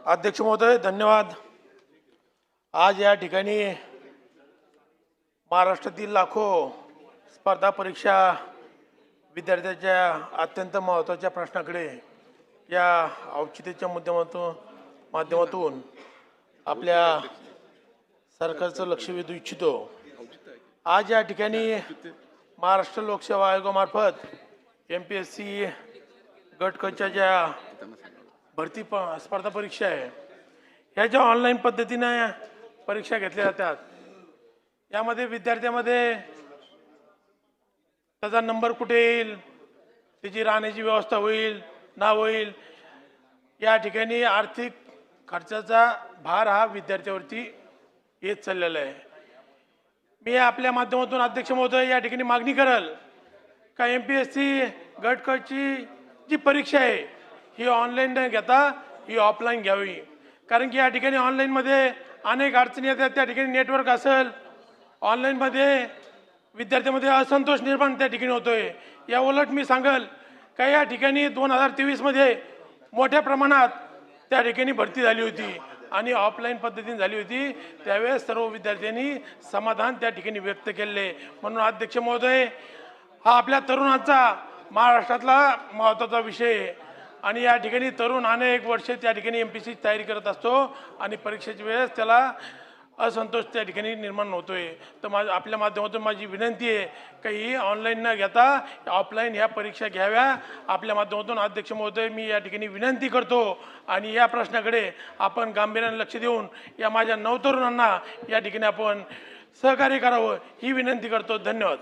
अध्यक्ष महोदय धन्यवाद। आज या ठिकाणी महाराष्ट्रातील लाखो स्पर्धा परीक्षा विद्यार्थ्यांच्या अत्यंत महत्त्वाच्या प्रश्नाकडे या औचित्याच्या माध्यमातून आपल्या सरकारचं लक्ष वेधू इच्छितो। आज या ठिकाणी महाराष्ट्र लोकसेवा आयोगामार्फत MPSC गट कच्या ज्या भरती स्पर्धा परीक्षा आहे ह्या ज्या ऑनलाईन पद्धतीने परीक्षा घेतल्या जातात यामध्ये विद्यार्थ्यांमध्ये त्याचा नंबर कुठे येईल, त्याची राहण्याची व्यवस्था होईल ना होईल, या ठिकाणी आर्थिक खर्चाचा भार हा विद्यार्थ्यावरती येत चाललेला आहे। मी आपल्या माध्यमातून अध्यक्ष महोदय या ठिकाणी मागणी करेल का MPSC गट क ची जी परीक्षा आहे ही ऑनलाईन न घेता ही ऑफलाईन घ्यावी, कारण की या ठिकाणी ऑनलाईनमध्ये अनेक अडचणी येतात। त्या ठिकाणी नेटवर्क असेल, ऑनलाईनमध्ये विद्यार्थ्यांमध्ये असंतोष निर्माण त्या ठिकाणी होतोय। या उलट मी सांगेल का या ठिकाणी 2023मध्ये मोठ्या प्रमाणात त्या ठिकाणी भरती झाली होती आणि ऑफलाईन पद्धतीने झाली होती, त्यावेळेस सर्व विद्यार्थ्यांनी समाधान त्या ठिकाणी व्यक्त केले। म्हणून अध्यक्ष महोदय हा आपल्या तरुणांचा महाराष्ट्रातला महत्त्वाचा विषय आहे आणि या ठिकाणी तरुण अनेक वर्षे त्या ठिकाणी MPSC तयारी करत असतो आणि परीक्षेच्या वेळेस त्याला असंतोष त्या ठिकाणी निर्माण होतोय। तर आपल्या माध्यमातून माझी विनंती आहे की ही ऑनलाईन न घेता ऑफलाईन ह्या परीक्षा घ्याव्या। आपल्या माध्यमातून अध्यक्ष महोदय मी या ठिकाणी विनंती करतो आणि या प्रश्नाकडे आपण गांभीर्याने लक्ष देऊन या माझ्या नवतरुणांना या ठिकाणी आपण सहकार्य करावं ही विनंती करतो। धन्यवाद।